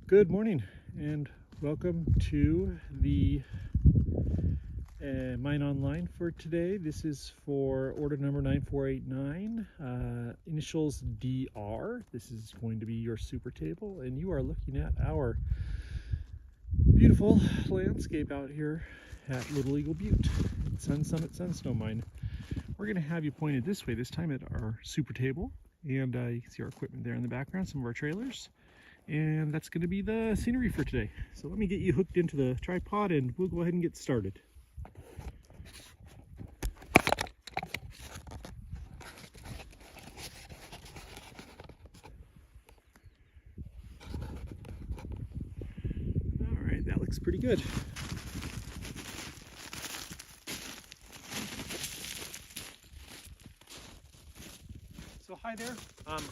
Good morning and welcome to the Mine Online for today. This is for order number 9489, initials DR. This is going to be your super table, and you are looking at our beautiful landscape out here at Little Eagle Butte, Sun Summit Sunstone Mine. We're going to have you pointed this way this time at our super table, and you can see our equipment there in the background, some of our trailers. And that's going to be the scenery for today. So let me get you hooked into the tripod and we'll go ahead and get started. All right, that looks pretty good. So hi there,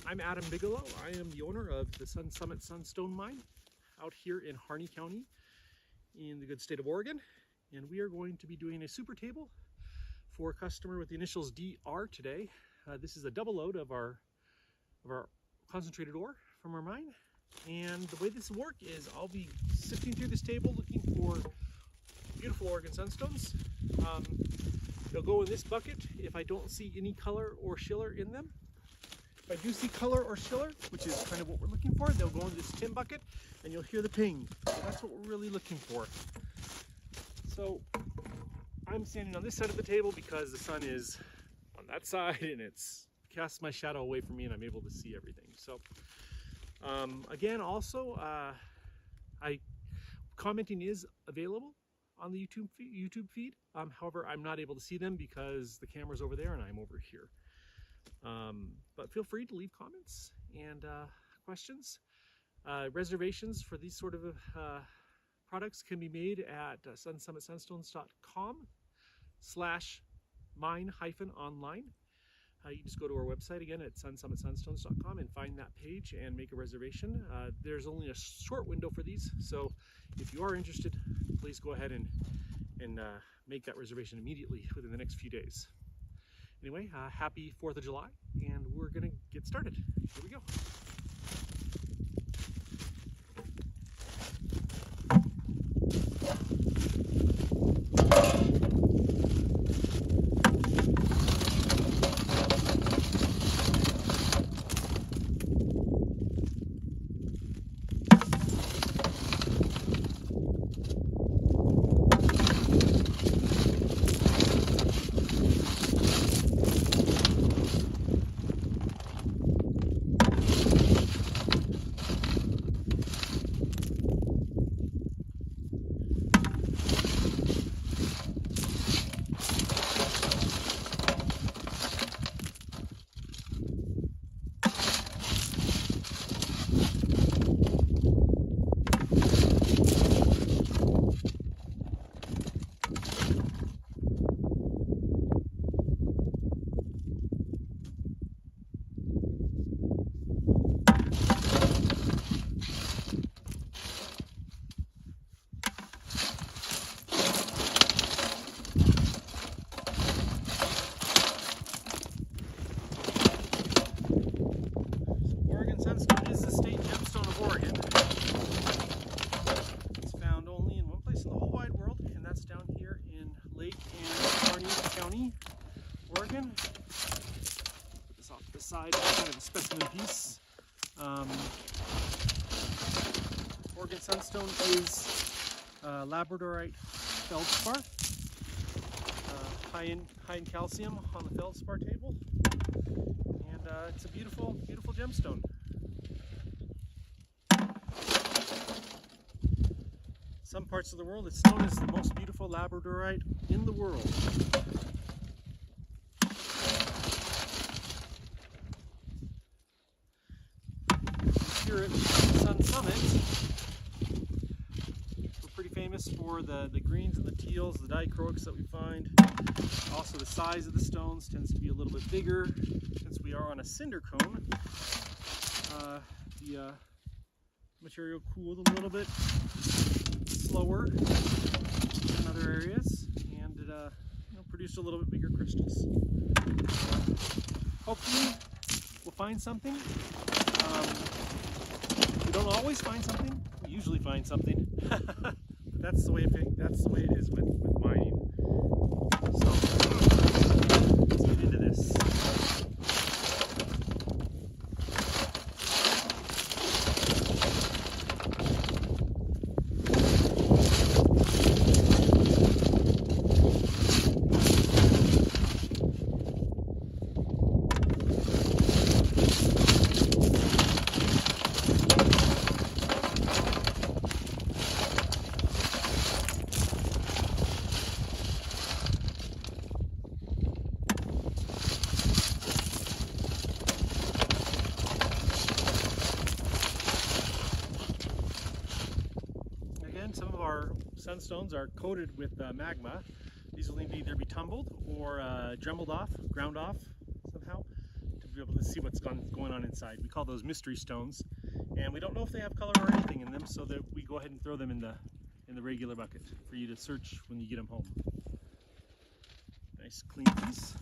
I'm Adam Bigelow. I am the owner of the Sun Summit Sunstone Mine out here in Harney County in the good state of Oregon. And we are going to be doing a super table for a customer with the initials DR today. This is a double load of our concentrated ore from our mine. And the way this will work is I'll be sifting through this table looking for beautiful Oregon sunstones. They'll go in this bucket if I don't see any color or schiller in them. If I do see color or schiller, which is kind of what we're looking for, they'll go in this tin bucket and you'll hear the ping. So that's what we're really looking for. So I'm standing on this side of the table because the sun is on that side and it's casts my shadow away from me and I'm able to see everything. So again, also, commenting is available on the YouTube feed. However, I'm not able to see them because the camera's over there and I'm over here. But feel free to leave comments and questions. Reservations for these sort of products can be made at sunsummitsunstones.com/mine-online. You just go to our website again at sunsummitsunstones.com and find that page and make a reservation. There's only a short window for these, so if you are interested, please go ahead and make that reservation immediately within the next few days. Anyway, happy 4th of July, and we're gonna get started. Here we go. Sunstone is the state gemstone of Oregon. It's found only in one place in the whole wide world, and that's down here in Lake and Harney County, Oregon. Put this off to the side, kind of a specimen piece. Oregon sunstone is labradorite feldspar, high in calcium on the feldspar table, and it's a beautiful, beautiful gemstone. Some parts of the world, it's known as the most beautiful labradorite in the world. Here at Sun Summit, we're pretty famous for the greens and the teals, the dichroics that we find. Also, the size of the stones tends to be a little bit bigger. Since we are on a cinder cone, the material cooled a little bit slower than other areas, and it produced a little bit bigger crystals. Hopefully we'll find something. We don't always find something. We usually find something. But that's the way it is with mining. So let's get into this. Some of our sunstones are coated with magma. These will need to either be tumbled or dremeled off, ground off somehow to be able to see what's going on inside. We call those mystery stones, and we don't know if they have color or anything in them, so that we go ahead and throw them in the regular bucket for you to search when you get them home. Nice clean piece.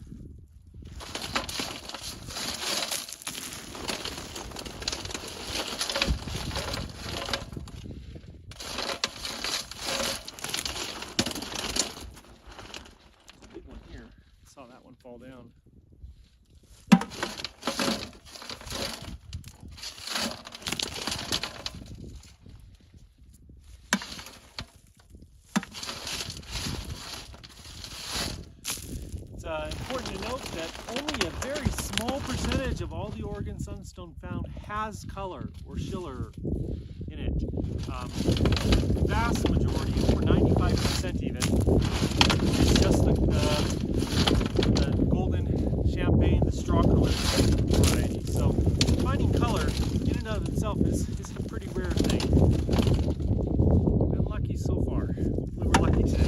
Saw that one fall down. It's important to note that only a very small percentage of all the Oregon sunstone found has color or schiller in it. The vast majority, over 95% even, is just the golden champagne, the straw colored variety. So finding color in and of itself is a pretty rare thing. Been lucky so far. Hopefully we're lucky today.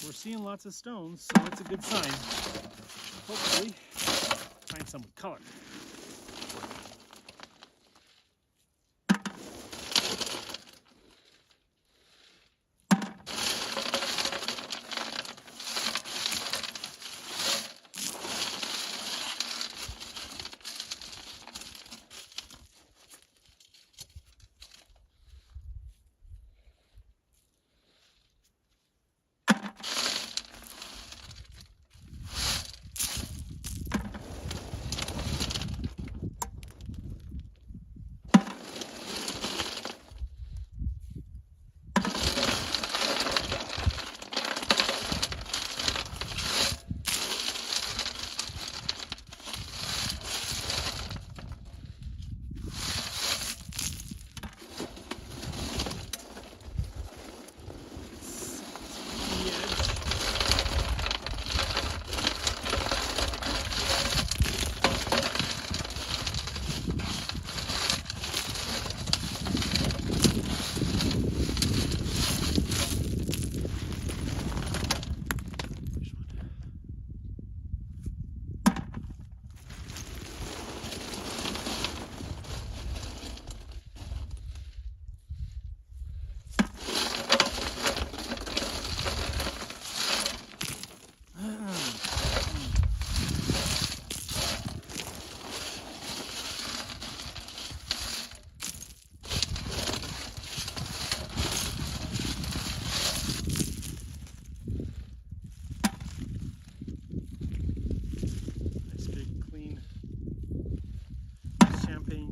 We're seeing lots of stones, so it's a good sign. Hopefully, find some with color.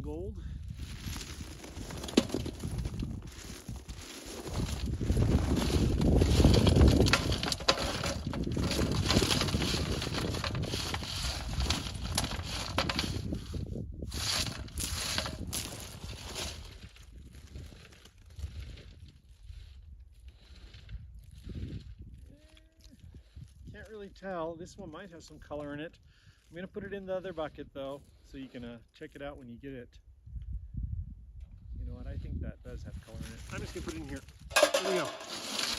Gold. Can't really tell. This one might have some color in it. I'm going to put it in the other bucket though, so you can check it out when you get it. You know what, I think that does have color in it. I'm just going to put it in here. There we go.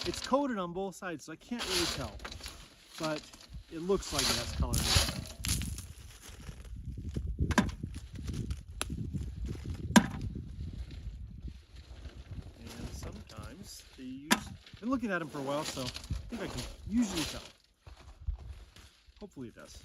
It's coated on both sides, so I can't really tell. But it looks like it has color in it. And sometimes they use... I've been looking at them for a while, so I think I can usually tell. Hopefully it does.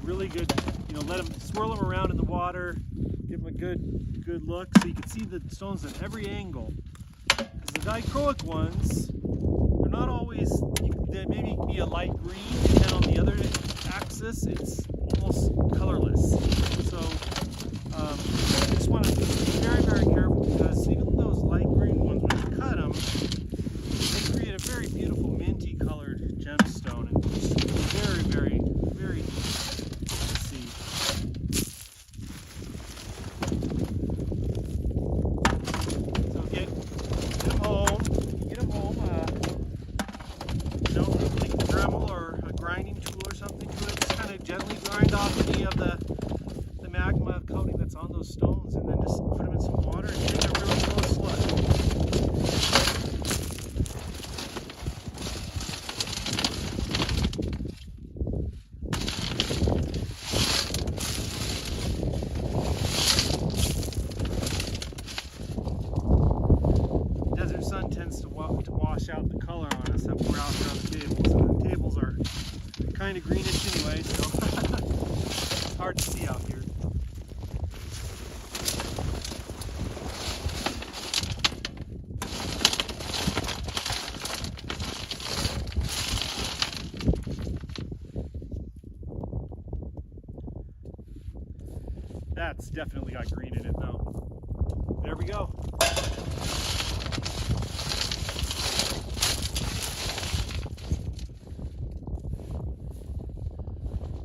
really good, you know, swirl them around in the water, give them a good look, so you can see the stones at every angle. Because the dichroic ones, they're not always, they maybe be a light green, and then on the other axis, it's almost colorless. So you just want to be very careful, because even those light green ones, when you cut them, they create a very beautiful minty colored gemstone, and it's very neat to see. So get them home. You know, take a Dremel or a grinding tool or something to it. Just kind of gently grind off any of the magma coating that's on those stones, and then just put them in some water and take a really close look. Desert sun tends to wash out the color on us that we're out here on the tables, and the tables are kind of greenish anyway, so it's hard to see out here. That's definitely got green in it though. There we go.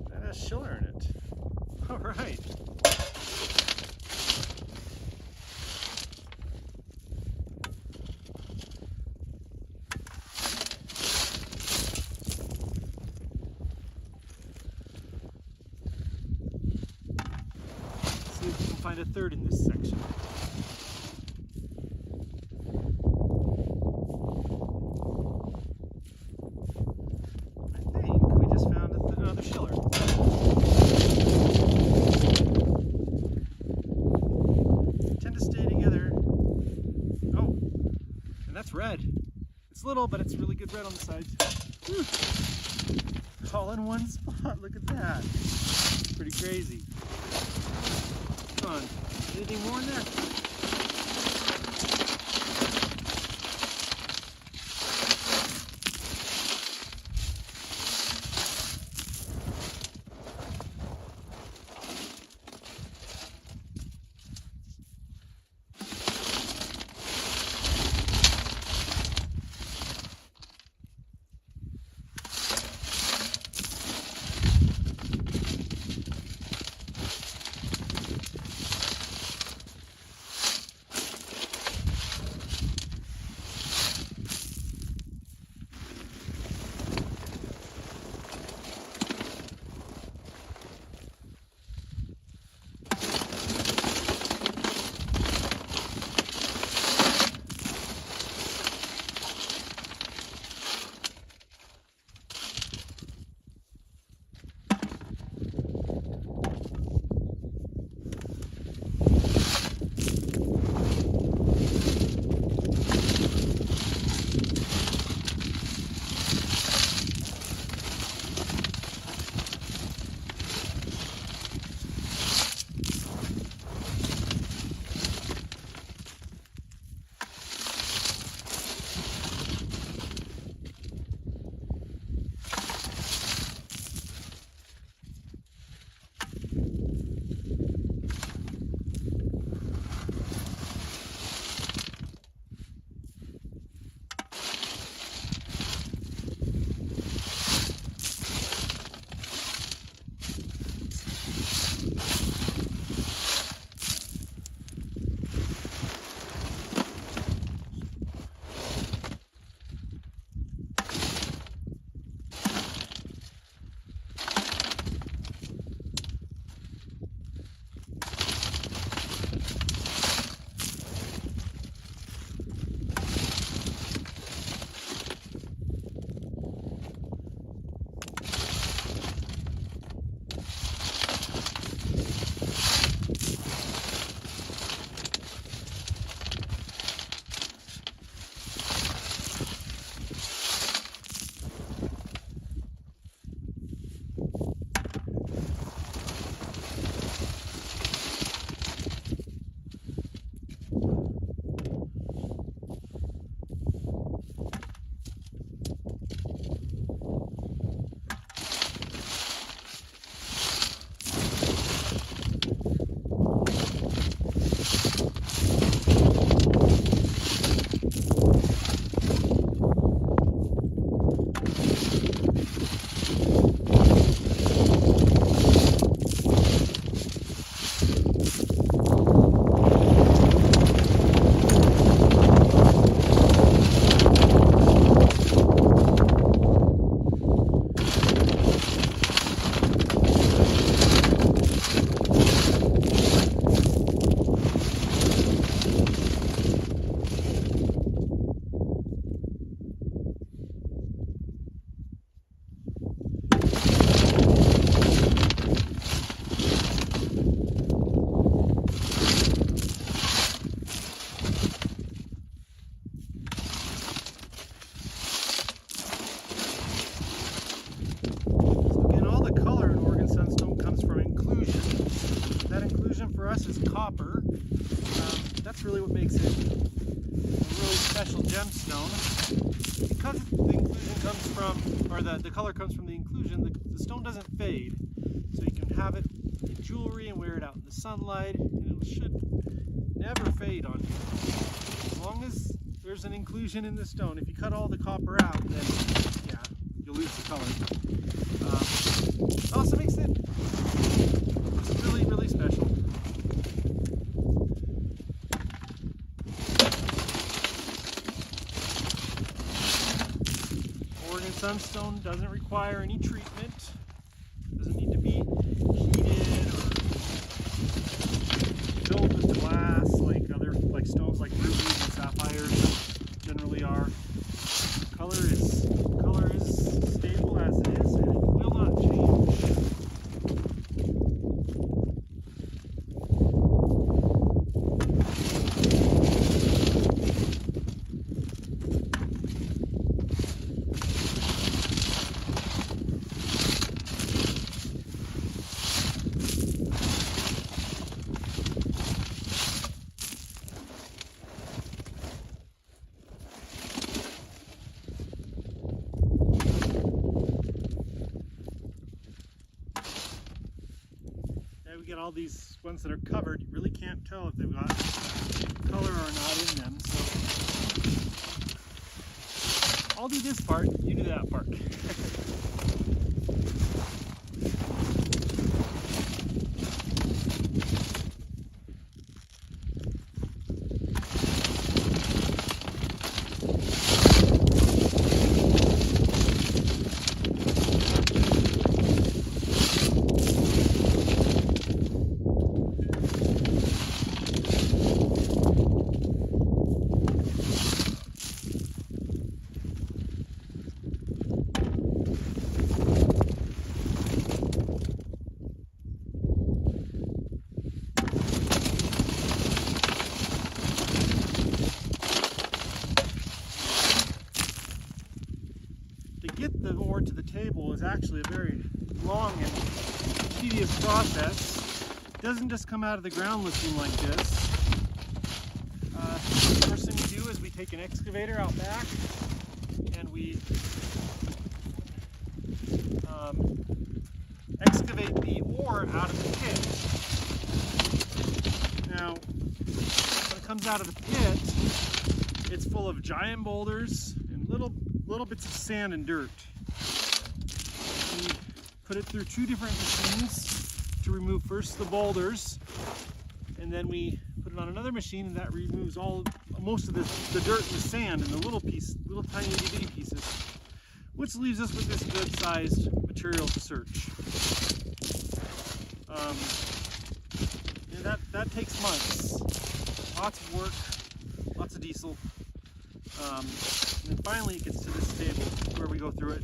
That has schiller in it. All right. See if we can find a third in this section. I think we just found another schiller. They tend to stay together. Oh, and that's red. It's little, but it's really good red on the sides. Whew. All in one spot. Look at that. Pretty crazy. Come on. Anything more in there? that's really what makes it a really special gemstone. Because the inclusion comes from, or the color comes from the inclusion, the stone doesn't fade. So you can have it in jewelry and wear it out in the sunlight, and it should never fade on you. As long as there's an inclusion in the stone. If you cut all the copper out, then yeah, you'll lose the color. It also makes it really, really special. Oregon sunstone doesn't require any treatment. Doesn't need to be heated or filled with glass like stones like rubies and sapphires generally are. Color is stable as it is, and it will not change. We get all these ones that are covered. You really can't tell if they've got color or not in them. So I'll do this part, you do that part. Get the ore to the table is actually a very long and tedious process. It doesn't just come out of the ground looking like this. The first thing we do is we take an excavator out back and we excavate the ore out of the pit. Now, when it comes out of the pit, it's full of giant boulders and little bits of sand and dirt. We put it through two different machines to remove first the boulders, and then we put it on another machine, and that removes most of the dirt and the sand and the little tiny itty bitty pieces, which leaves us with this good-sized material to search. And that takes months, lots of work, lots of diesel. And then finally it gets to this table where we go through it,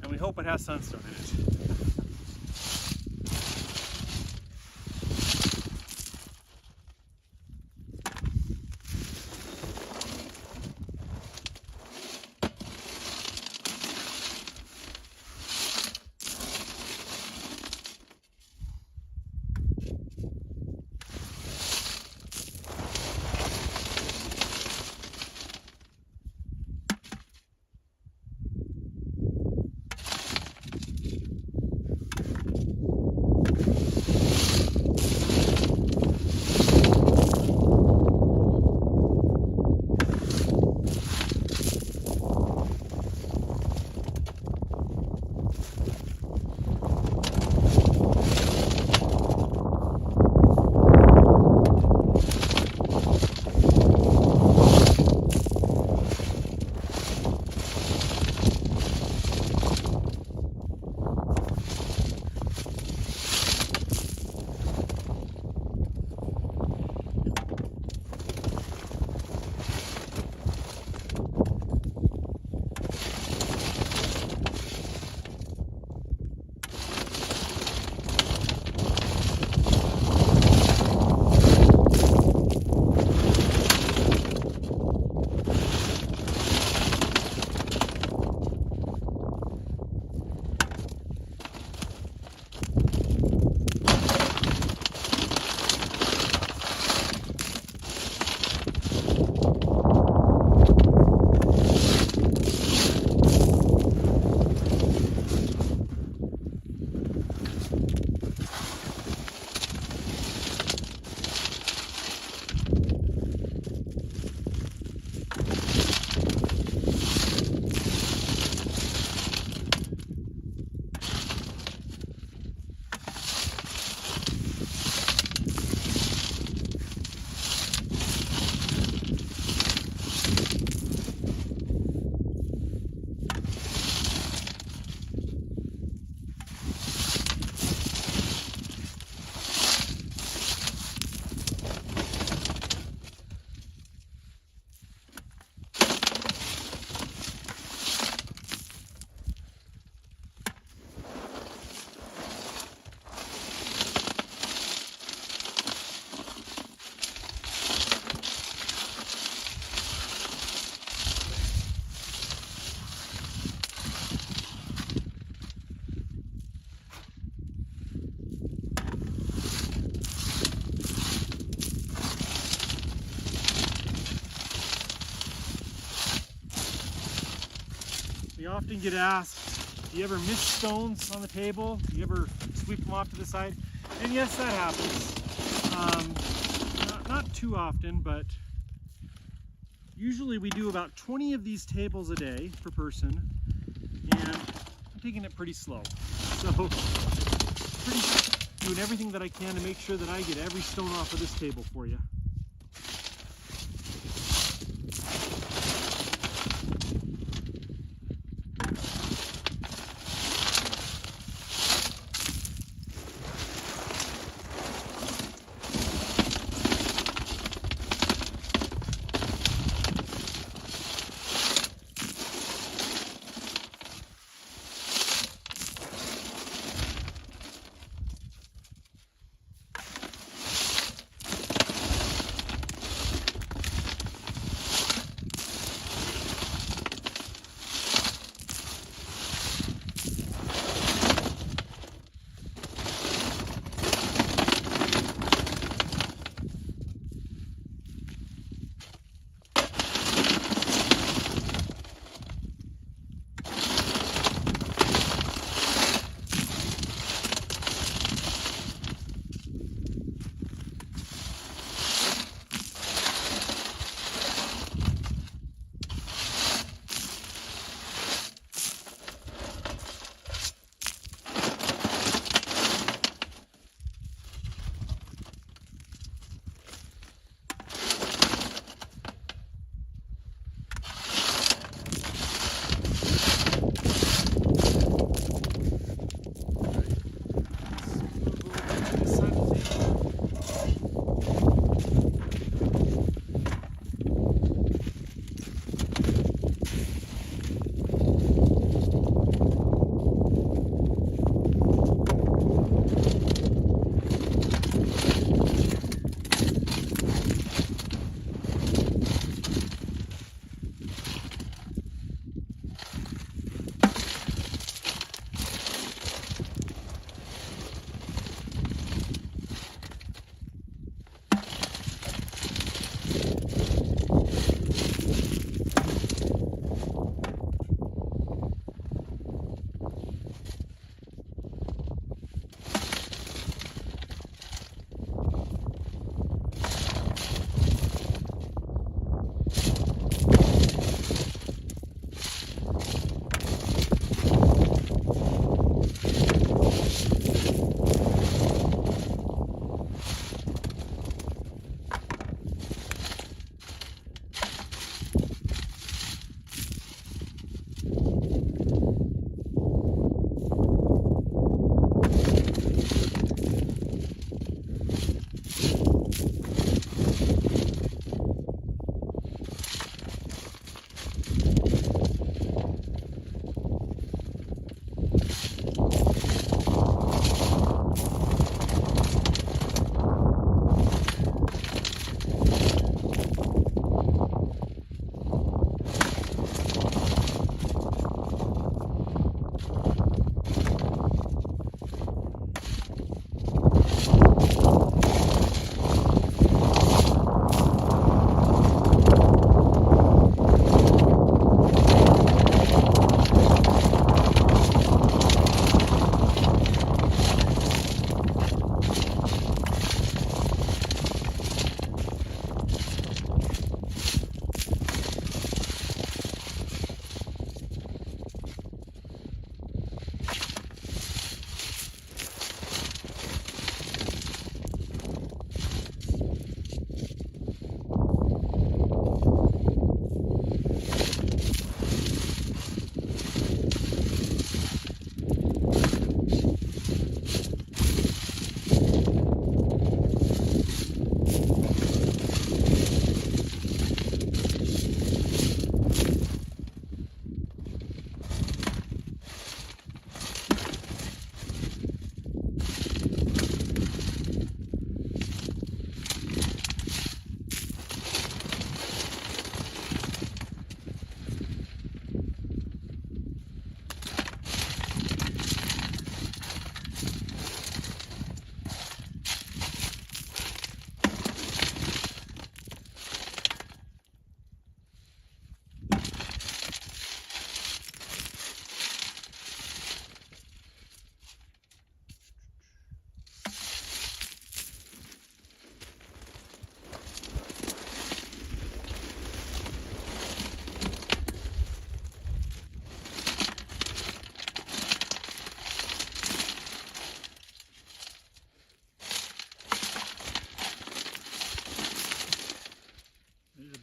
and we hope it has sunstone in it. often get asked, do you ever miss stones on the table? Do you ever sweep them off to the side? And yes, that happens. Not too often, but usually we do about 20 of these tables a day per person, and I'm taking it pretty slow. So, doing everything that I can to make sure that I get every stone off of this table for you.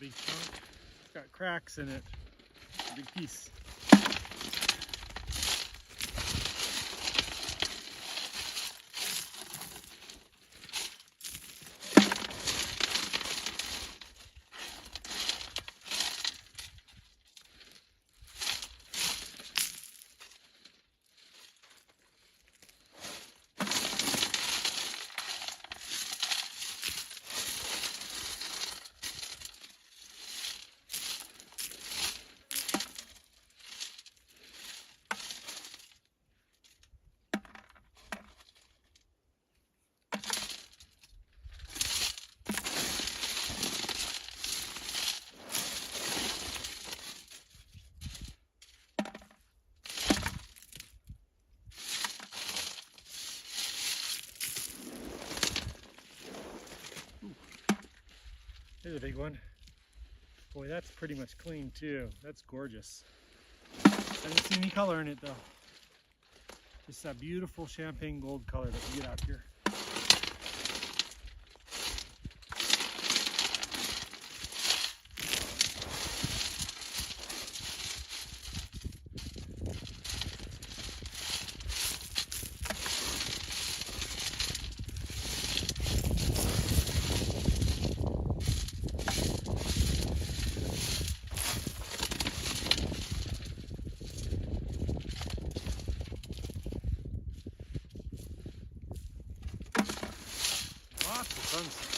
big chunk. It's got cracks in it. A big piece. Here's a big one. Boy, that's pretty much clean too. That's gorgeous. I didn't see any color in it though. Just that beautiful champagne gold color that we get out here. Lots of sunset.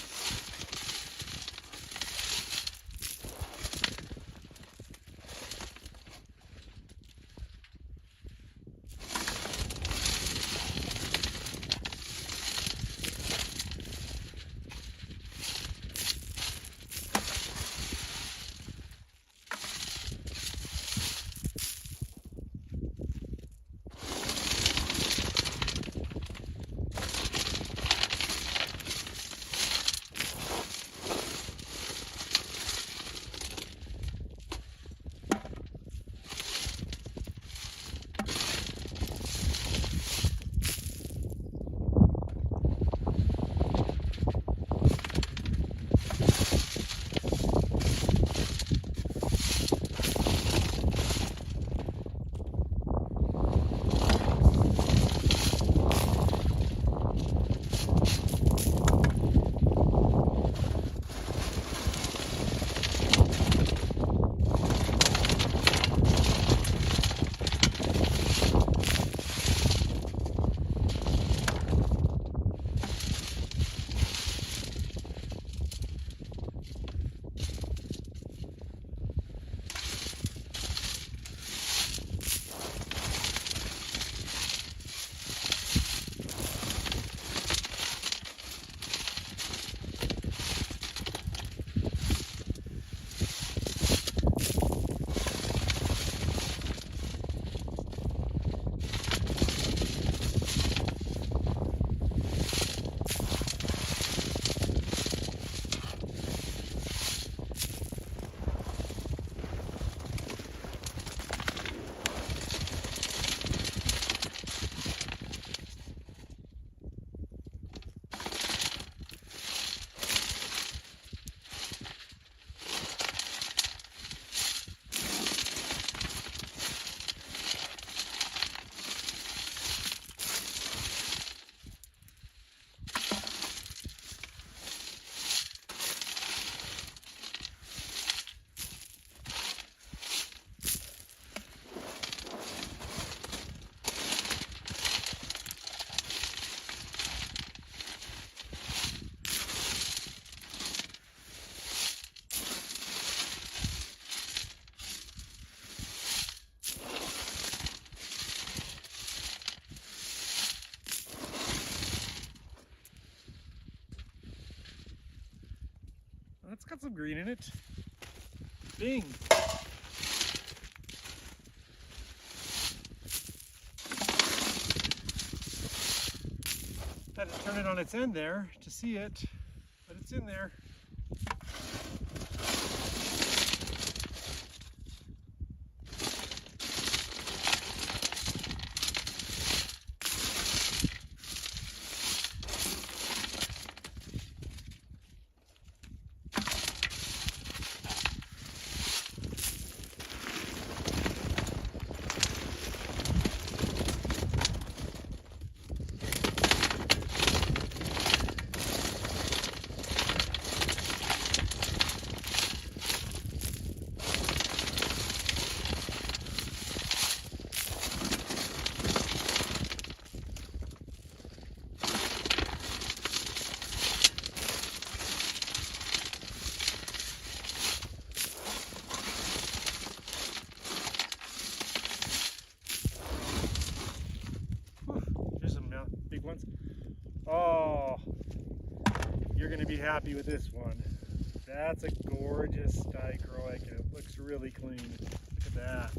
That's got some green in it. Bing! Had to turn it on its end there to see it, but it's in there. very happy with this one. That's a gorgeous dichroic and it looks really clean. Look at that.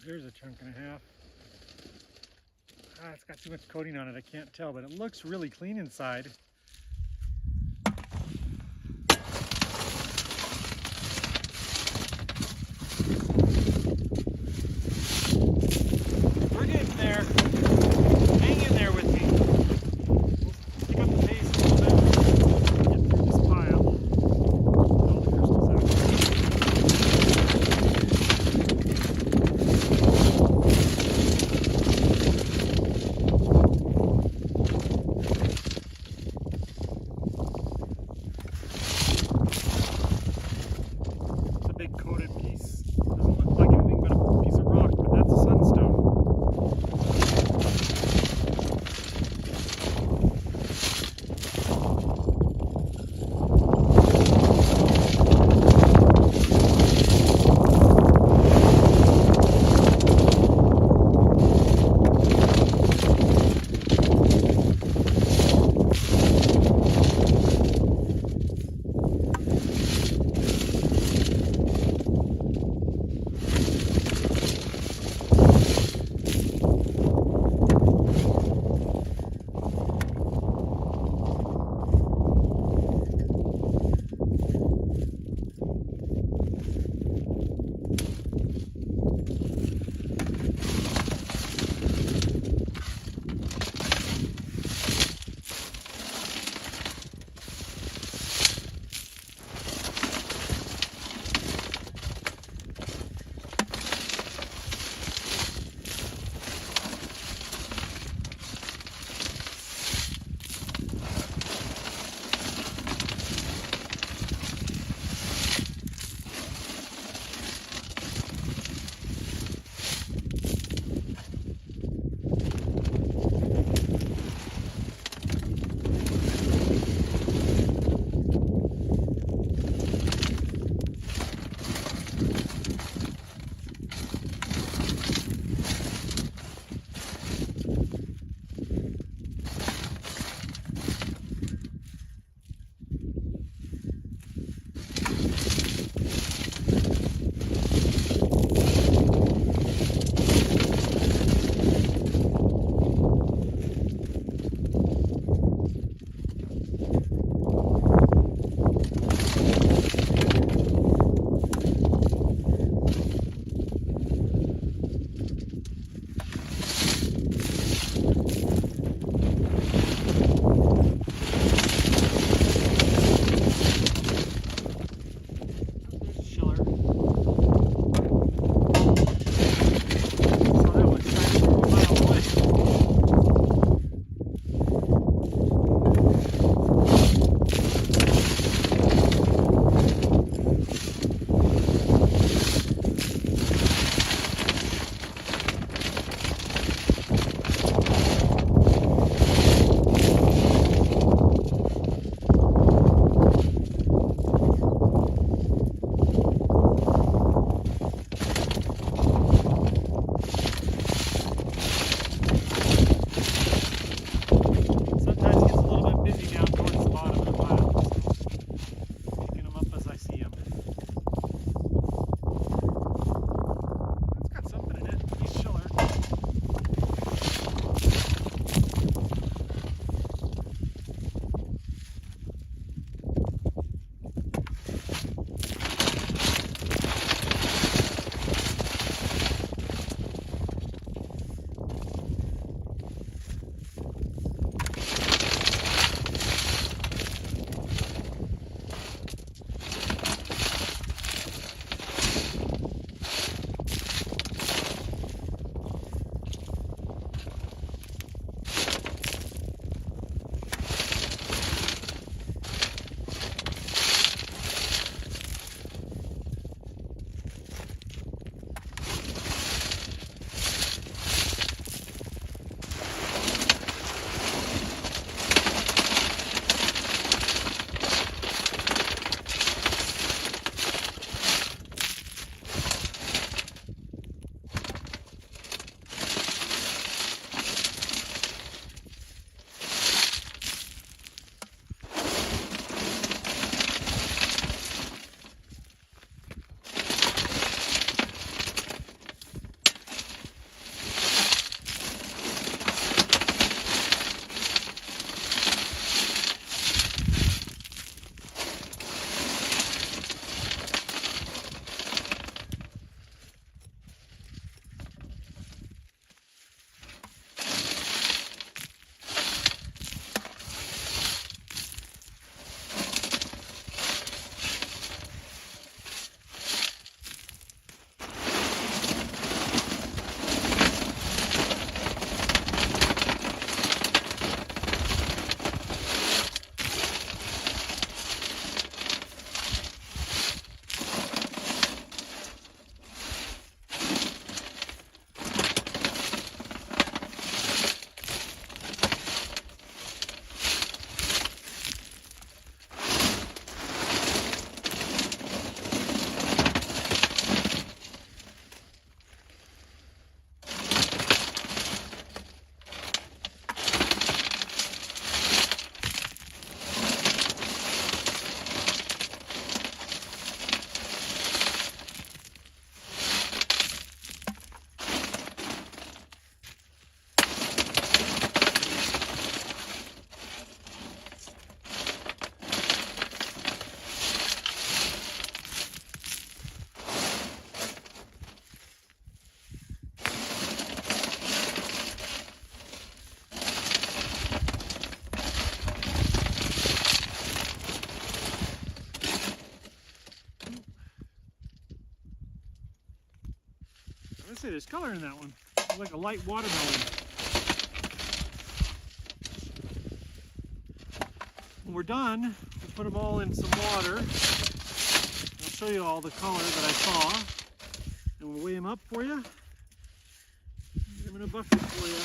There's a chunk and a half. Ah, it's got too much coating on it, I can't tell, but it looks really clean inside. We're getting there. Hang in there with me. We'll pick up the pace a little bit. Get through this pile. All the crystals out. It's a big coated piece. Doesn't look like anything but a piece of rock, but that's a sunstone. There's a chiller. I say there's color in that one. It's like a light watermelon. When we're done, we'll put them all in some water. I'll show you all the color that I saw. And we'll weigh them up for you. Get them in a bucket for you.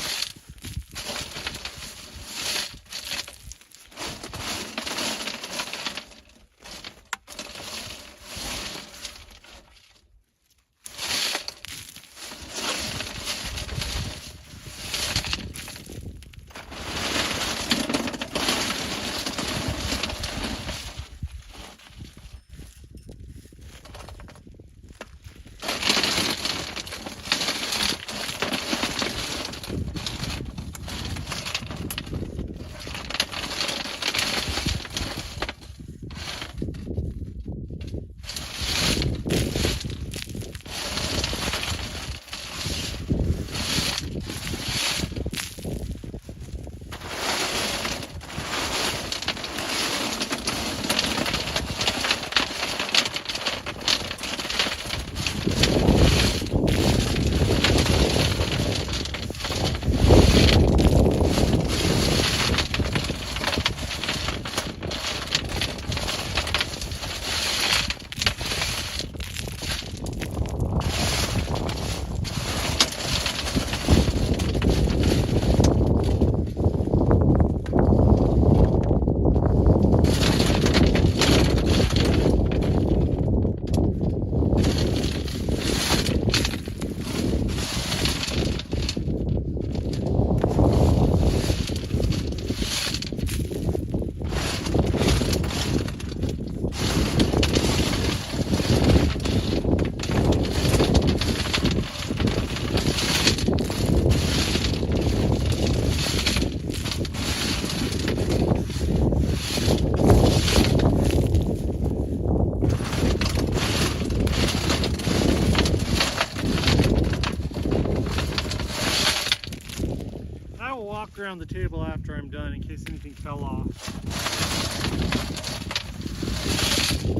Walk around the table after I'm done in case anything fell off.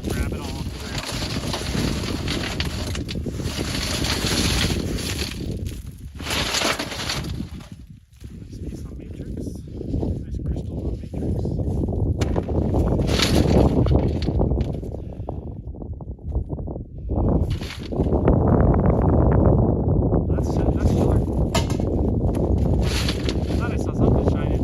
Grab it all off the ground. Nice piece on matrix. Nice crystal on matrix. That's color. I saw something shining.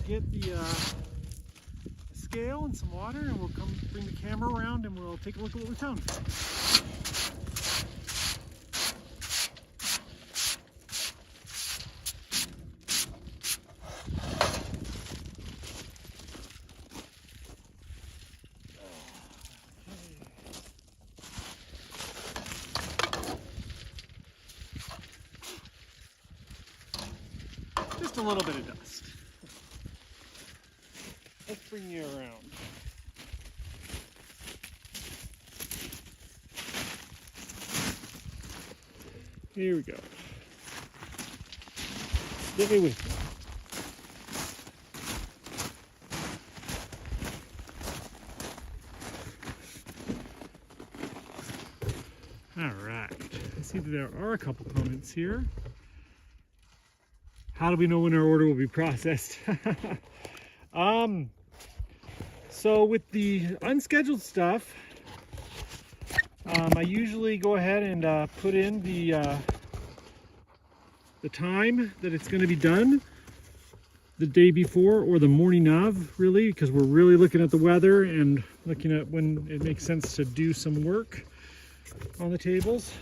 get the scale and some water, and we'll come bring the camera around and we'll take a look at what we found. Just a little bit of dust. Let's bring you around. Here we go. Stay with me. All right. I see that there are a couple comments here. How do we know when our order will be processed? So with the unscheduled stuff, I usually go ahead and put in the time that it's going to be done the day before or the morning of, really, because we're really looking at the weather and looking at when it makes sense to do some work on the tables.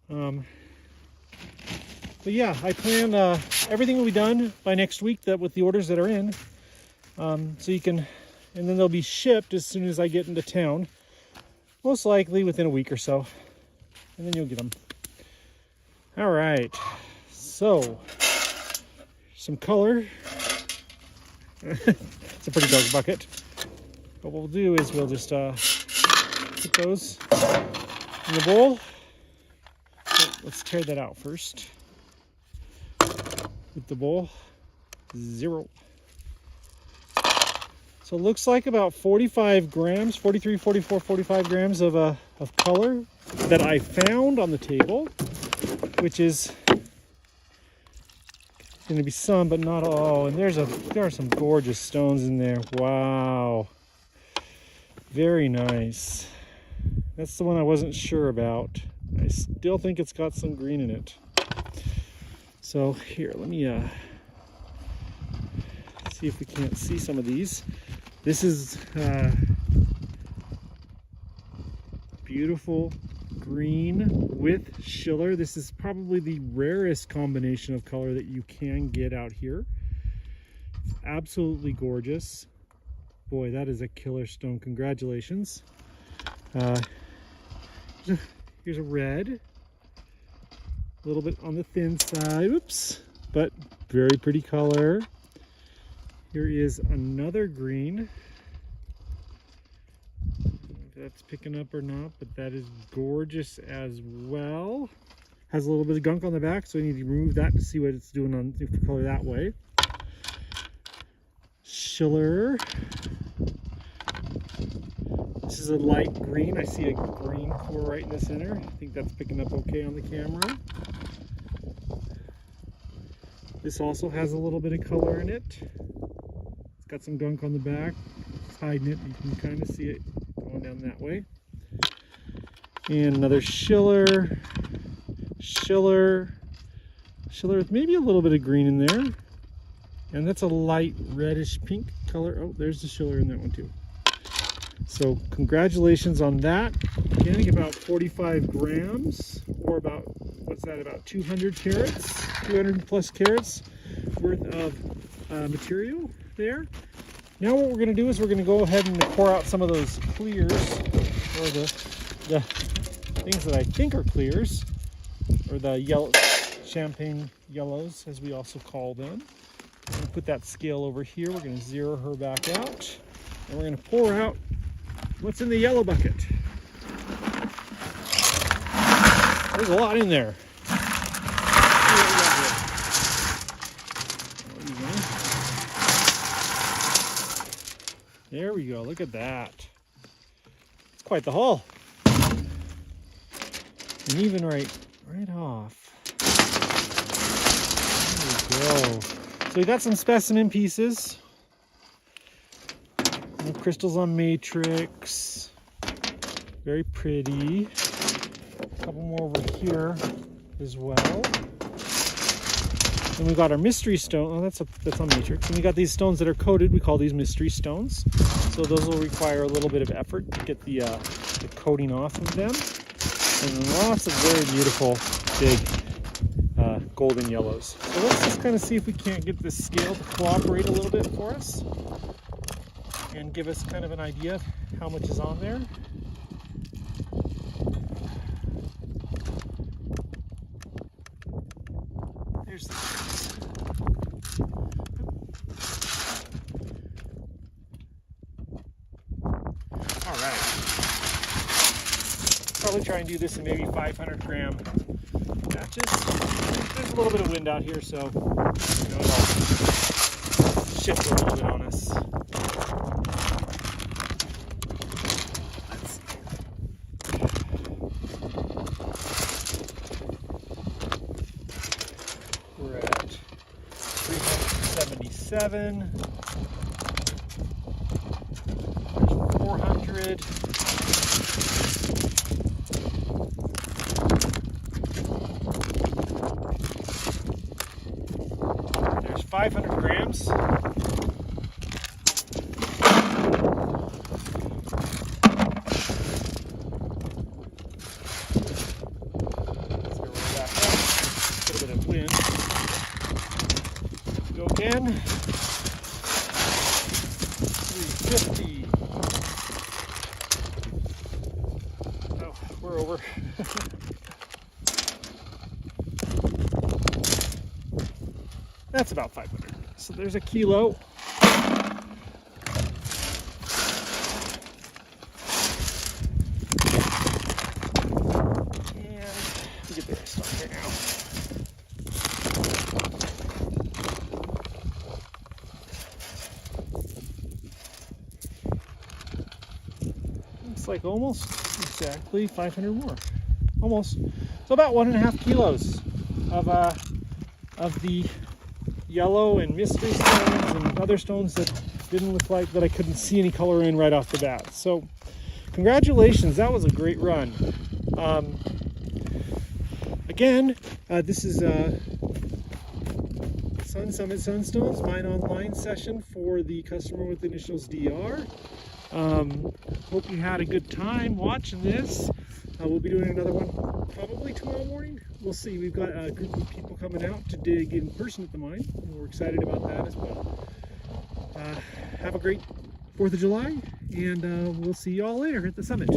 But yeah, I plan everything will be done by next week that with the orders that are in. So you can, and then they'll be shipped as soon as I get into town. Most likely within a week or so. And then you'll get them. All right. So, some color. It's a pretty dark bucket. What we'll do is we'll just put those in the bowl. So let's tear that out first. With the bowl, 0. So it looks like about 45 grams, 43, 44, 45 grams of color that I found on the table, which is going to be some, but not all. And there are some gorgeous stones in there. Wow. Very nice. That's the one I wasn't sure about. I still think it's got some green in it. So here, let me see if we can't see some of these. This is beautiful green with schiller. This is probably the rarest combination of color that you can get out here. It's absolutely gorgeous. Boy, that is a killer stone. Congratulations. Here's a red. A little bit on the thin side, oops, but very pretty color. Here is another green. I don't know if that's picking up or not, but that is gorgeous as well. Has a little bit of gunk on the back, so we need to remove that to see what it's doing on the color that way. Schiller. This is a light green. I see a green core right in the center. I think that's picking up okay on the camera. This also has a little bit of color in it. It's got some gunk on the back. It's hiding it. You can kind of see it going down that way. And another schiller. Schiller with maybe a little bit of green in there. And that's a light reddish pink color. Oh, there's the schiller in that one too. So congratulations on that. Getting about 45 grams, or about, what's that, about 200 carats, 200 plus carats worth of material there. Now what we're going to do is we're going to go ahead and pour out some of those clears, or the things that I think are clears, or the yellow, champagne yellows as we also call them. I'm going to put that scale over here. We're going to zero her back out, and we're going to pour out what's in the yellow bucket. There's a lot in there. There we go. Look at that. It's quite the haul. And even right off. There we go. So we got some specimen pieces. Crystals on matrix, very pretty. A couple more over here as well. And we've got our mystery stone. Oh, that's on matrix. And we got these stones that are coated. We call these mystery stones. So those will require a little bit of effort to get the coating off of them. And then lots of very beautiful, big golden yellows. So let's just kind of see if we can't get this scale to cooperate a little bit for us and give us kind of an idea of how much is on there. There's the grams. All right. Probably try and do this in maybe 500 gram batches. There's a little bit of wind out here, so it'll shift a little bit on us. Let's see. We're at 377. There's 400. There's 500 grams. Let's go right back up. A little bit of wind. Go again. 350. Oh, we're over. That's about 500. So there's a kilo. And we get the rest on here now. Looks like almost exactly 500 more. Almost. So about 1.5 kilos of the yellow and mystery stones and other stones that didn't look like, that I couldn't see any color in right off the bat. So congratulations, that was a great run. Again, this is Sun Summit Sunstones Mine Online session for the customer with initials DR. Hope you had a good time watching this. We'll be doing another one probably tomorrow morning. We'll see. We've got a group of people coming out to dig in person at the mine, and we're excited about that as well. Have a great 4th of July, and we'll see you all later at the summit.